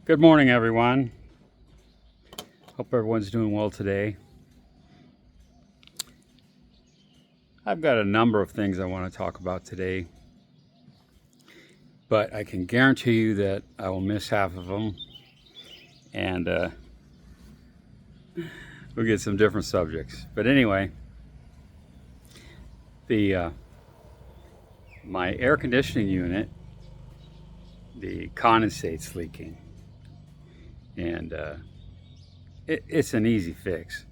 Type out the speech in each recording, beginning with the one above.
Good morning, everyone. Hope everyone's doing well today. I've got a number of things I want to talk about today, but I can guarantee you that I will miss half of them, and we'll get some different subjects. But anyway, my air conditioning unit, the condensate's leaking, and it's an easy fix,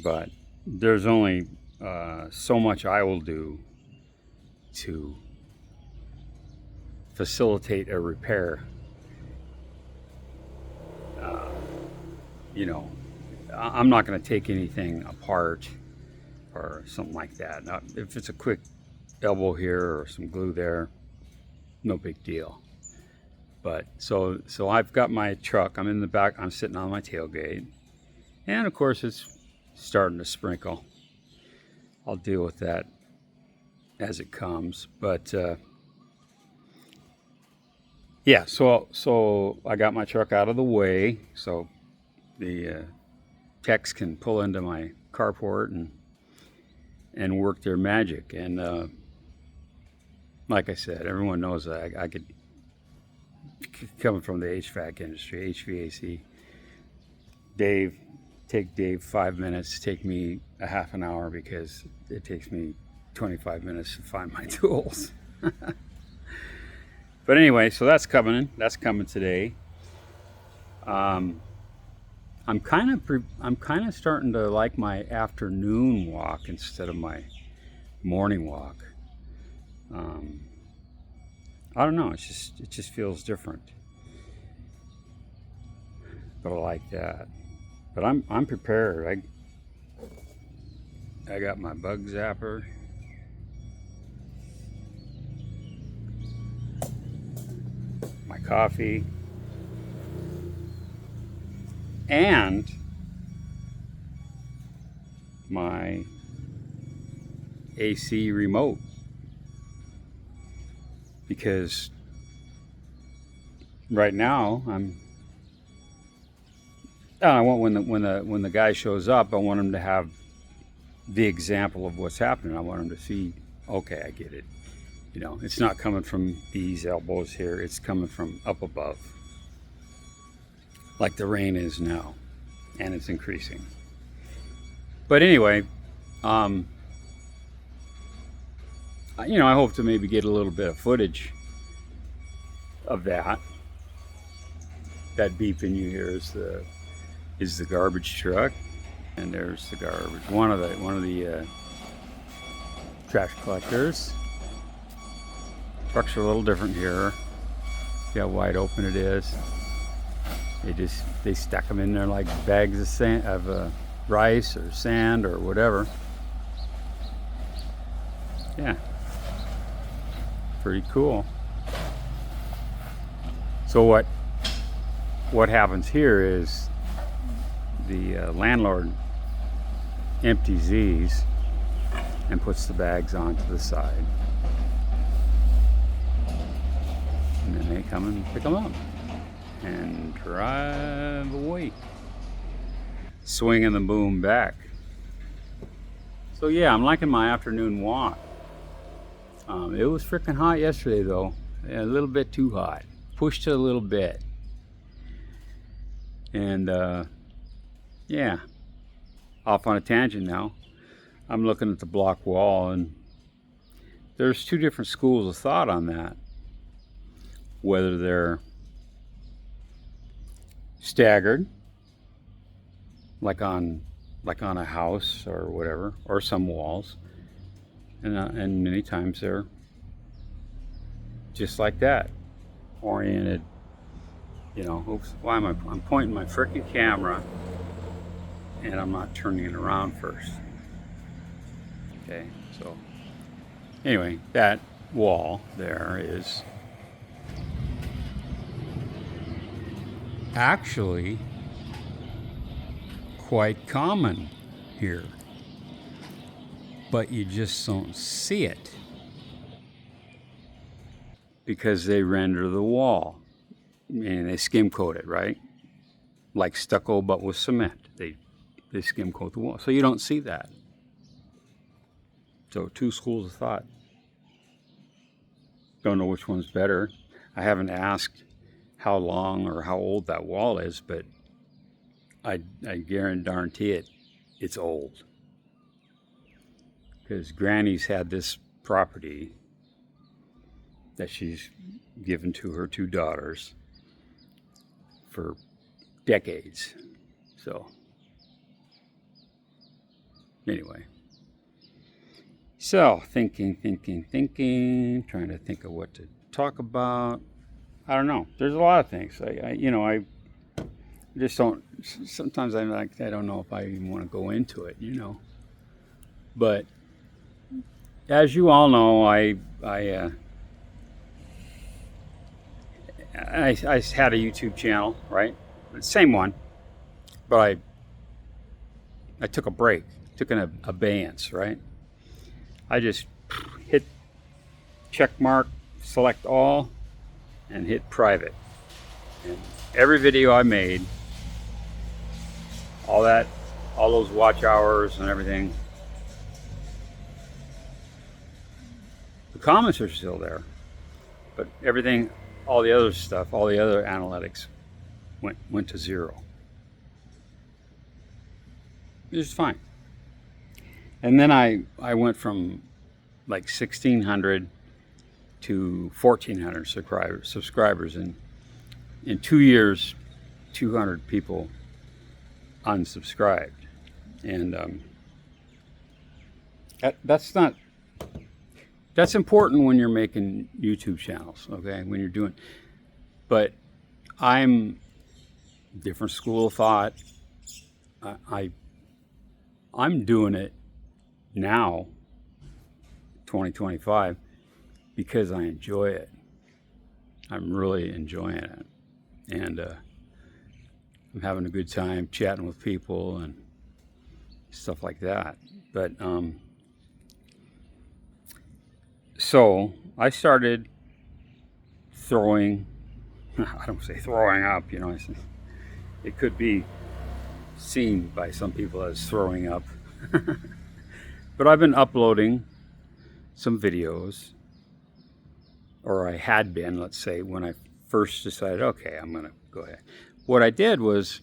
but there's only so much I will do to facilitate a repair. I'm not going to take anything apart or something like that. Now, if it's a quick elbow here or some glue there, no big deal. But so I've got my truck. I'm in the back. I'm sitting on my tailgate, and of course it's starting to sprinkle. I'll deal with that as it comes. But yeah, so I got my truck out of the way so the techs can pull into my carport and work their magic. And like I said, everyone knows that I could, coming from the HVAC industry, HVAC. Take Dave 5 minutes, take me a half an hour, because it takes me 25 minutes to find my tools. But anyway, so that's coming today. I'm kind of starting to like my afternoon walk instead of my morning walk. I don't know, it just feels different. But I like that. But I'm prepared. I got my bug zapper. My coffee. And my AC remote. Because right now I want, when the guy shows up, I want him to have the example of what's happening. I want him to see, okay, I get it. It's not coming from these elbows here. It's coming from up above, like the rain is now, and it's increasing. But anyway, I hope to maybe get a little bit of footage of that. That beeping you hear is the garbage truck, and there's the garbage. One of the trash collectors. Trucks are a little different here. See how wide open it is. They stack them in there like bags of sand, of rice or sand or whatever. Yeah, pretty cool. So what happens here is the landlord empties these and puts the bags onto the side, and then they come and pick them up and drive away, swinging the boom back. So yeah, I'm liking my afternoon walk. It was freaking hot yesterday though, a little bit too hot. Pushed it a little bit. And yeah, off on a tangent now. I'm looking at the block wall, and there's two different schools of thought on that. Whether they're staggered, like on a house or whatever, or some walls, and many times they're just like that, oriented. Oops, why am I'm pointing my frickin' camera, and I'm not turning it around first. Okay, so anyway, that wall there is actually quite common here, but you just don't see it because they render the wall. and they skim coat it, right? Like stucco, but with cement. They skim coat the wall, so you don't see that. So two schools of thought. Don't know which one's better. I haven't asked how long or how old that wall is, but I guarantee it's old. Because Granny's had this property that she's given to her two daughters for decades. So, anyway. So, thinking, trying to think of what to talk about. I don't know. There's a lot of things. I just don't, sometimes I'm like, I don't know if I even want to go into it, But, as you all know, I had a YouTube channel, right? Same one, but I took a break, took an abeyance, right? I just hit check mark, select all, and hit private. And every video I made, all those watch hours and everything, the comments are still there, but everything, all the other stuff, all the other analytics went to zero. It's fine. And then I went from like 1,600 to 1,400 subscribers, and in 2 years, 200 people unsubscribed, and that's important when you're making YouTube channels, okay? When you're doing, but I'm different school of thought. I'm doing it now, 2025, because I enjoy it. I'm really enjoying it, and I'm having a good time chatting with people and stuff like that. But so I started throwing. I don't say throwing up, it could be seen by some people as throwing up. But I've been uploading some videos, or I had been, let's say, when I first decided, okay, I'm going to go ahead. What I did was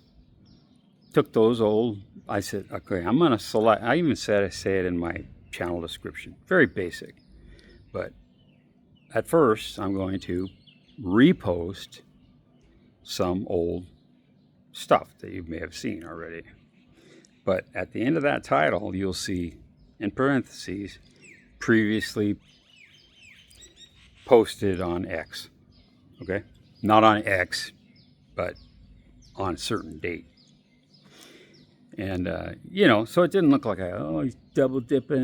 took those old, I said, okay, I'm going to select, I even say it in my channel description, very basic. But at first, I'm going to repost some old stuff that you may have seen already. But at the end of that title, you'll see in parentheses, previously posted on X. Okay? Not on X, but on a certain date. And, so it didn't look like he's double dipping,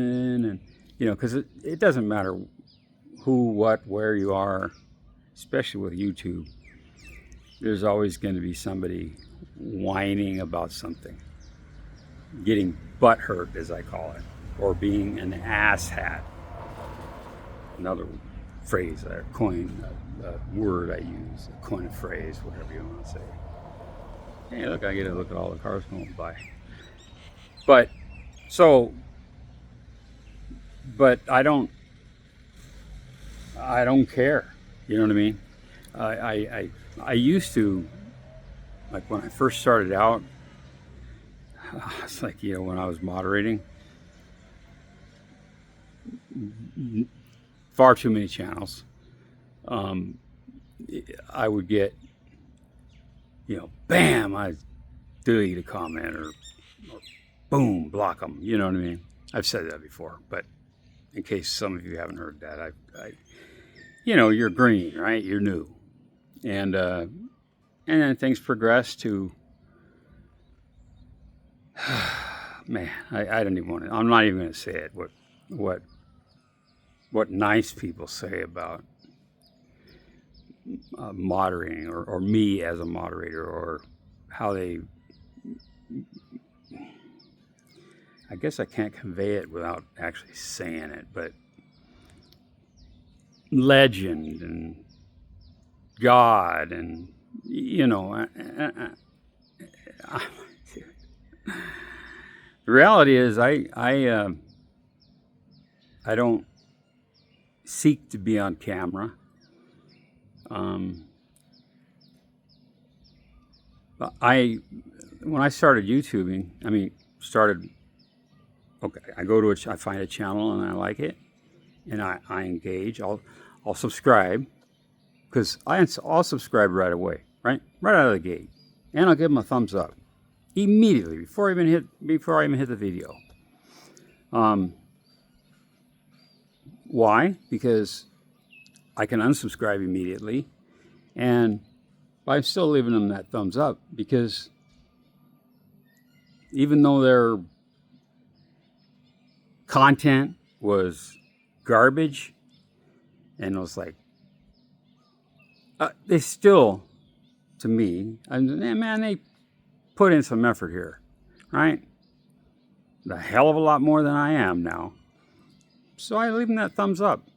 and, because it doesn't matter who, what, where you are, especially with YouTube. There's always going to be somebody whining about something, getting butt hurt, as I call it, or being an asshat. Another phrase I coined, a word I use, a coined phrase, whatever you want to say. Hey, look, I get to look at all the cars going by. But I don't care. You know what I mean? I used to, like when I first started out, it's like, when I was moderating, far too many channels. I would get, bam, I delete a comment, or boom, block them. You know what I mean? I've said that before, but in case some of you haven't heard that, you're green, right? You're new, and then things progress to, man, I don't even want to. I'm not even going to say it. What nice people say about moderating, or me as a moderator, or how they. I guess I can't convey it without actually saying it, but legend and God and you know, the reality is I don't seek to be on camera. When I started YouTubing, okay, I go to I find a channel and I like it, and I engage. I'll subscribe, because I'll subscribe right away, right out of the gate, and I'll give them a thumbs up immediately before I even hit the video. Why? Because I can unsubscribe immediately, and I'm still leaving them that thumbs up, because even though their content was garbage, and it was like, they still, to me, man, they put in some effort here, right? A hell of a lot more than I am now. So I leave them that thumbs up.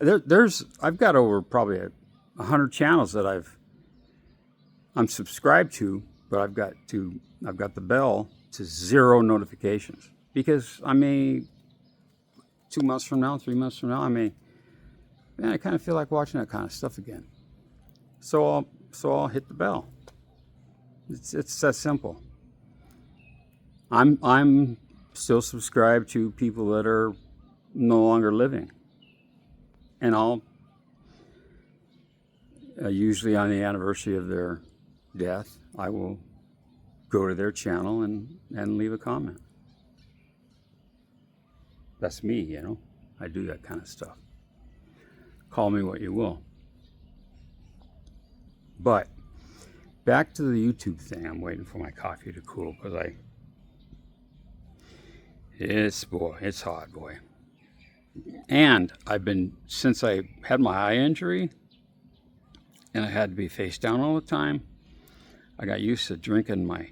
I've got over probably 100 channels that I'm subscribed to, but I've got the bell to 0 notifications, because I may 2 months from now, 3 months from now, I kind of feel like watching that kind of stuff again. So I'll hit the bell. It's that simple. I'm still subscribed to people that are no longer living, and I'll usually on the anniversary of their death, I will go to their channel and leave a comment. That's me, you know. I do that kind of stuff. Call me what you will. But back to the YouTube thing. I'm waiting for my coffee to cool, because it's hot, boy. And since I had my eye injury and I had to be face down all the time, I got used to drinking my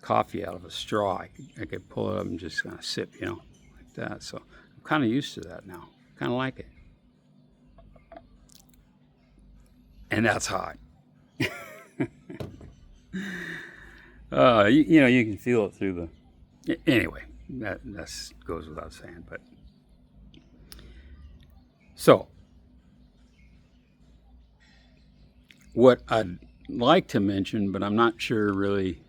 coffee out of a straw. I could pull it up and just kind of sip, you know, like that. So I'm kind of used to that now. Kind of like it. And that's hot. You can feel it through the... Anyway, that goes without saying. But so, what I'd like to mention, but I'm not sure really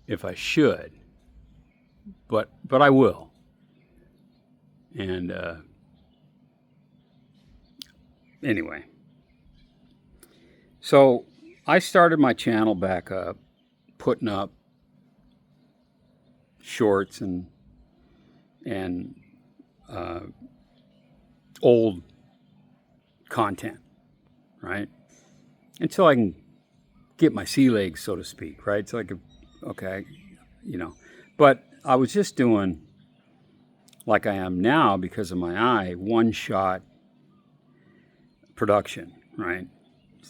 if I should, but I will. And anyway, so I started my channel back up, putting up shorts and old content, right? Until I can get my sea legs, so to speak, right? So I could, okay, you know. But I was just doing, like I am now because of my eye, one-shot production, right?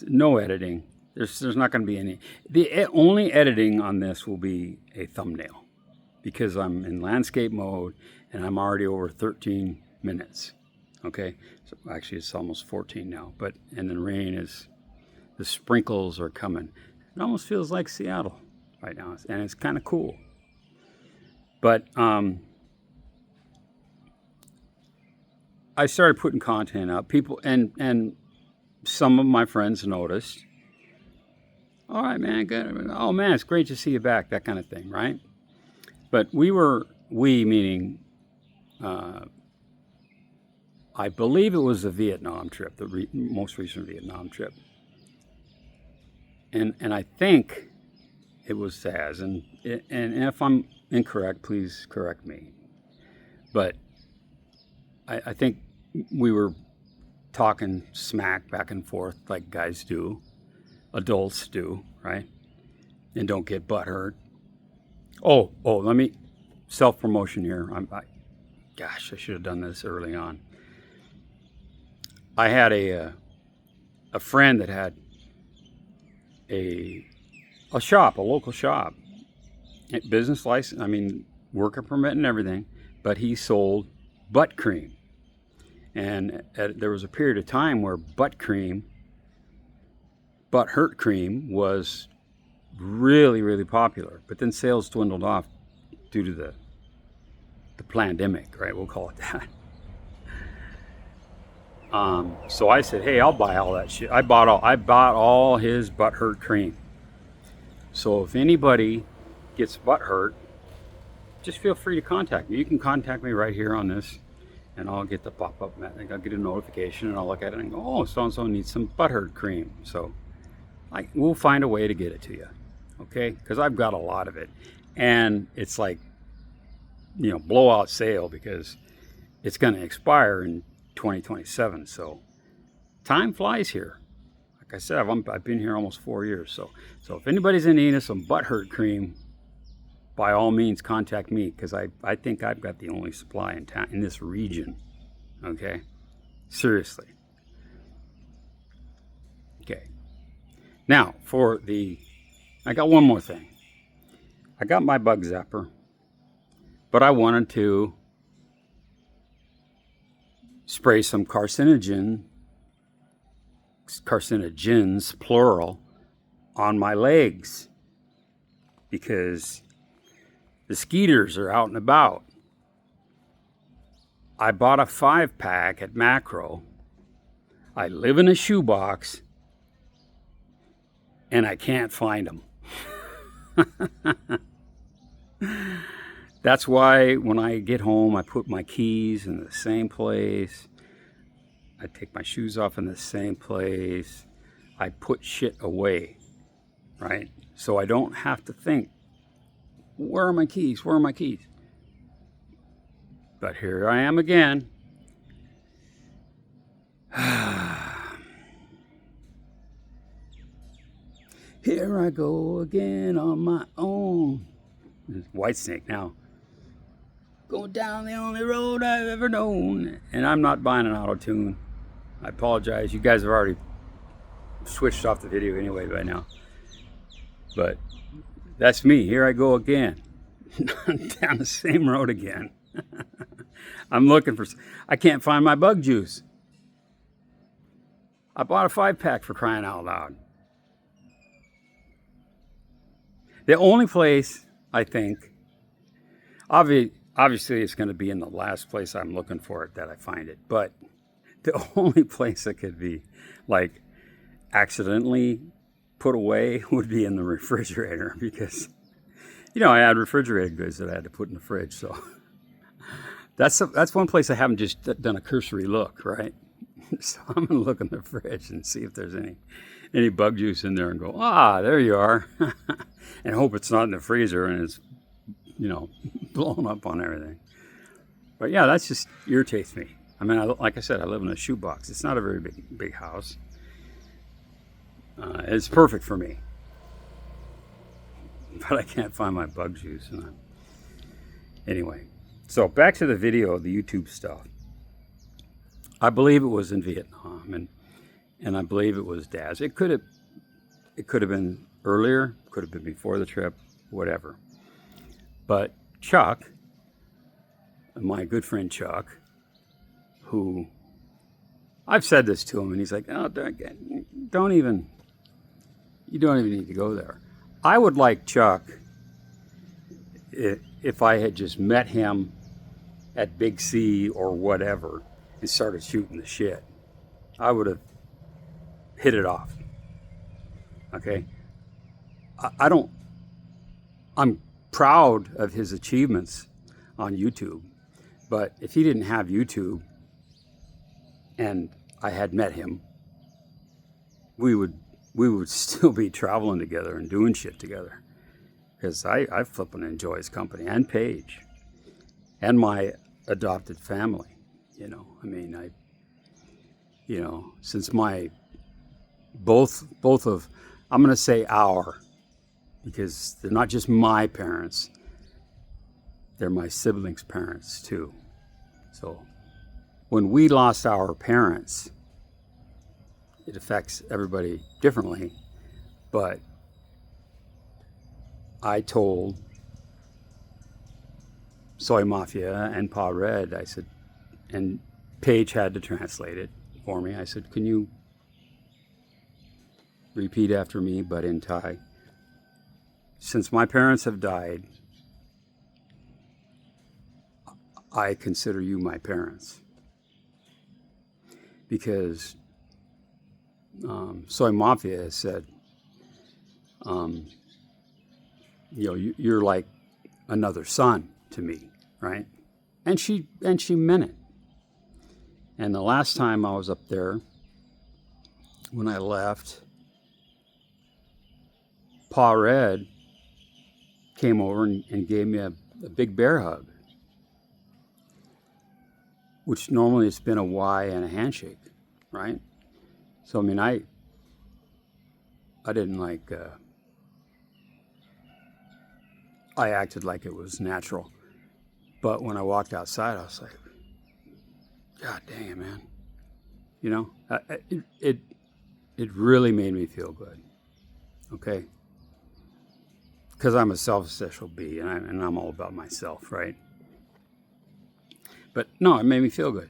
No editing. There's not going to be any. The only editing on this will be a thumbnail, because I'm in landscape mode and I'm already over 13 minutes. Okay, so actually it's almost 14 now. And the rain the sprinkles are coming. It almost feels like Seattle right now, and it's kind of cool. But I started putting content up. People and some of my friends noticed. All right, man, good. Oh man, it's great to see you back. That kind of thing, right? But we meaning, I believe it was the Vietnam trip, the most recent Vietnam trip, and I think it was Saz. And if I'm incorrect, please correct me. But I think we were talking smack back and forth like guys do, adults do, right? And don't get butthurt. Oh, let me self-promotion here. Gosh, I should have done this early on. I had a friend that had a shop, a local shop, business license. Worker permit and everything, but he sold butt cream. And there was a period of time where butt hurt cream was really, really popular. But then sales dwindled off due to the pandemic, right? We'll call it that. So I said, hey, I'll buy all that shit. I bought all his butt hurt cream. So if anybody gets butt hurt, just feel free to contact me. You can contact me right here on this, and I'll get the pop-up. I'll get a notification, and I'll look at it and go, oh, so-and-so needs some butt hurt cream. So we'll find a way to get it to you, okay? Because I've got a lot of it. And it's like, blowout sale, because it's going to expire in 2027. So time flies here. Like I said, I've been here almost 4 years. So if anybody's in need of some butt hurt cream, by all means contact me, because I think I've got the only supply in town, in this region. Okay, seriously. Okay, now I got one more thing. I got my bug zapper, but I wanted to spray some carcinogens, plural, on my legs, because the skeeters are out and about. I bought a 5-pack at Macro. I live in a shoebox, and I can't find them. That's why when I get home, I put my keys in the same place. I take my shoes off in the same place. I put shit away, right? So I don't have to think, where are my keys? Where are my keys? But here I am again. Here I go again on my own. Whitesnake now. Going down the only road I've ever known. And I'm not buying an auto-tune. I apologize. You guys have already switched off the video anyway by now. But that's me. Here I go again. Down the same road again. I'm looking for... I can't find my bug juice. I bought a 5-pack, for crying out loud. The only place, I think... Obviously, it's going to be in the last place I'm looking for it that I find it. But the only place it could be, like, accidentally put away would be in the refrigerator, because, I had refrigerated goods that I had to put in the fridge. So that's one place I haven't just done a cursory look, right? So I'm going to look in the fridge and see if there's any bug juice in there, and go, there you are. And hope it's not in the freezer and it's, blown up on everything. But yeah, that just irritates me. I mean, like I said, I live in a shoebox. It's not a very big house. It's perfect for me. But I can't find my bug juice. Anyway, so back to the video, the YouTube stuff. I believe it was in Vietnam, and I believe it was Dad's. It could have been earlier, could have been before the trip, whatever. But Chuck, my good friend Chuck, who I've said this to him, and he's like, "Oh, you don't even need to go there." I would like Chuck, if I had just met him at Big C or whatever and started shooting the shit, I would have hit it off. Okay? I'm proud of his achievements on YouTube, but if he didn't have YouTube and I had met him, we would still be traveling together and doing shit together, because I flippin' enjoy his company, and Paige and my adopted family. Since my both of, I'm going to say our, because they're not just my parents, they're my siblings' parents too. So when we lost our parents, it affects everybody differently. But I told Soy Mafia and Pa Red, I said, and Paige had to translate it for me. I said, can you repeat after me, but in Thai? Since my parents have died, I consider you my parents. Because Soy Mafia has said, you're like another son to me, right? And she meant it. And the last time I was up there, when I left, Pa Red came over and gave me a big bear hug, which normally it's been a Y and a handshake, right? So, I mean, I didn't like, I acted like it was natural. But when I walked outside, I was like, God dang it, man. You know, it really made me feel good, okay? Because I'm a selfish bee, and I'm all about myself, right? But no, it made me feel good.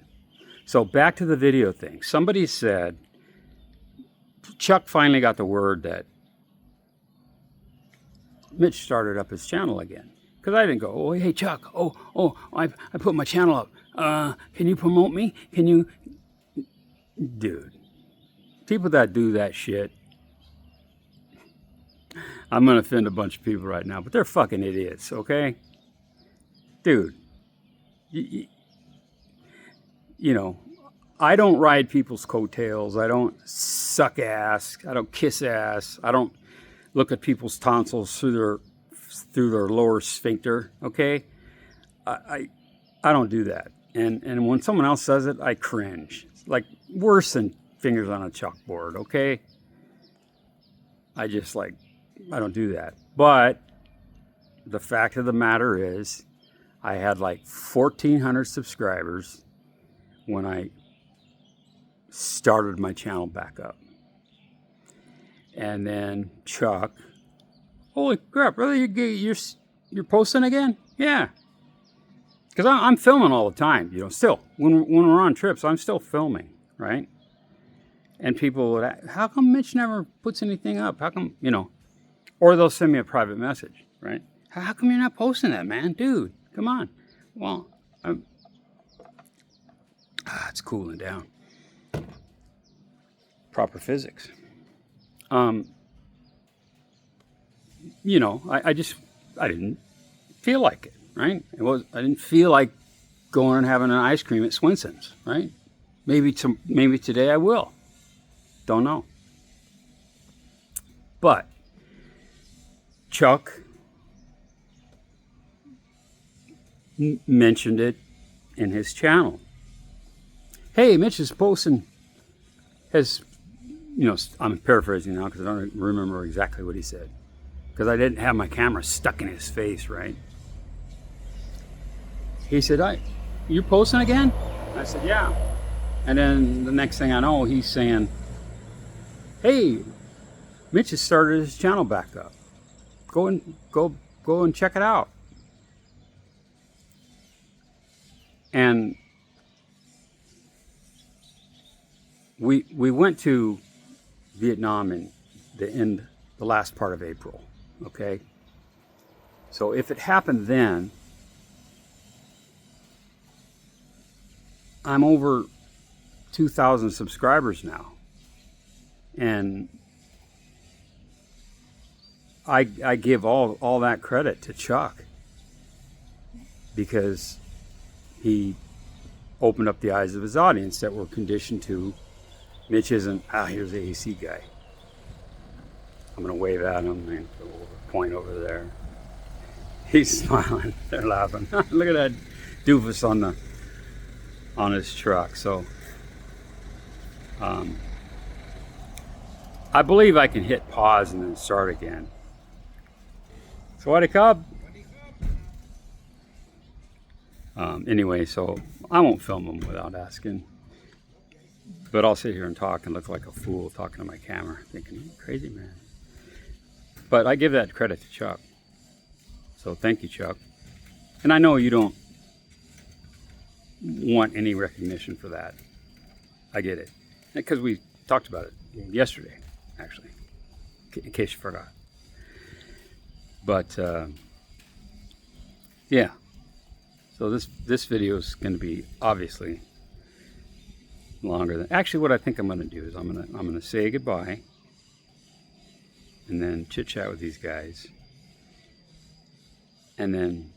So back to the video thing. Somebody said, Chuck finally got the word that Mitch started up his channel again. Because I didn't go, oh, hey, Chuck, I put my channel up. Can you promote me? Can you? Dude, people that do that shit, I'm going to offend a bunch of people right now, but they're fucking idiots, okay? Dude, you know, I don't ride people's coattails. I don't suck ass. I don't kiss ass. I don't look at people's tonsils through their lower sphincter, okay? I don't do that. And when someone else says it, I cringe. It's like worse than fingers on a chalkboard, okay? I don't do that. But the fact of the matter is, I had like 1,400 subscribers when I started my channel back up. And then Chuck, holy crap, really? You're posting again? Yeah. Because I'm filming all the time, you know, still. When we're on trips, I'm still filming, right? And people would ask, how come Mitch never puts anything up? How come, you know? Or they'll send me a private message, right? How come you're not posting that, man? Dude, come on. Well, it's cooling down. Proper physics. You know, I didn't feel like it, right? I didn't feel like going and having an ice cream at Swenson's, right? Maybe today I will. Don't know. But Chuck mentioned it in his channel. Hey, Mitch is posting you know, I'm paraphrasing now because I don't remember exactly what he said. Because I didn't have my camera stuck in his face, right? He said, you're posting again? I said, yeah. And then the next thing I know, he's saying, hey, Mitch has started his channel back up. Go and check it out. And we went to Vietnam in the last part of April, okay? So if it happened then, I'm over 2,000 subscribers now. And I give all that credit to Chuck because he opened up the eyes of his audience that were conditioned to Mitch isn't, here's the AC guy. I'm going to wave at him and point over there. He's smiling. They're laughing. Look at that doofus on his truck. So I believe I can hit pause and then start again. Sawadee Cub. Anyway, so I won't film them without asking. But I'll sit here and talk and look like a fool talking to my camera, thinking, crazy man. But I give that credit to Chuck. So thank you, Chuck. And I know you don't want any recognition for that. I get it. Because we talked about it yesterday, actually, in case you forgot. But, yeah. So this video is going to be obviously longer than... Actually, what I think I'm going to do is I'm going to say goodbye and then chit-chat with these guys and then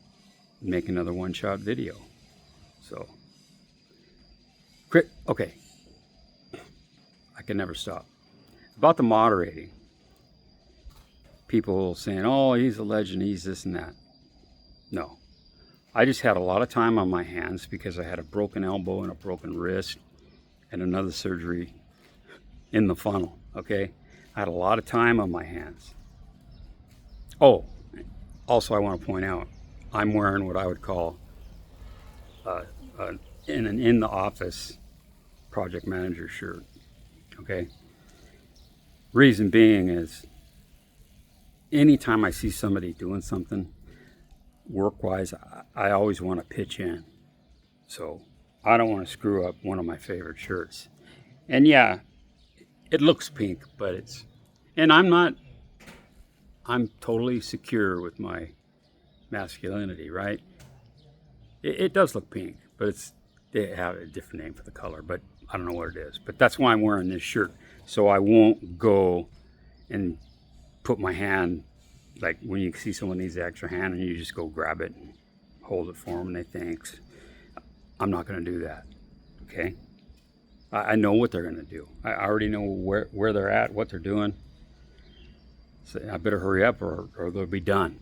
make another one-shot video. So, okay. I can never stop. About the moderating. People saying, oh, he's a legend, he's this and that. No. I just had a lot of time on my hands because I had a broken elbow and a broken wrist and another surgery in the funnel, okay? I had a lot of time on my hands. Oh, also I want to point out, I'm wearing what I would call in the office project manager shirt, okay? Reason being is, anytime I see somebody doing something work-wise, I always want to pitch in. So I don't want to screw up one of my favorite shirts. And yeah, it looks pink, but it's... And I'm totally secure with my masculinity, right? It does look pink, but they have a different name for the color, but I don't know what it is. But that's why I'm wearing this shirt. So I won't go and put my hand, like when you see someone needs the extra hand and you just go grab it and hold it for them and they thanks. I'm not going to do that, okay? I know what they're going to do. I already know where they're at, what they're doing. So I better hurry up or they'll be done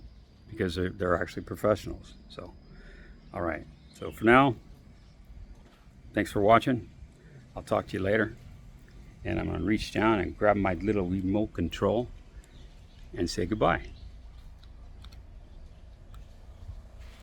because they're actually professionals. So, all right. So for now, thanks for watching. I'll talk to you later. And I'm going to reach down and grab my little remote control and say goodbye.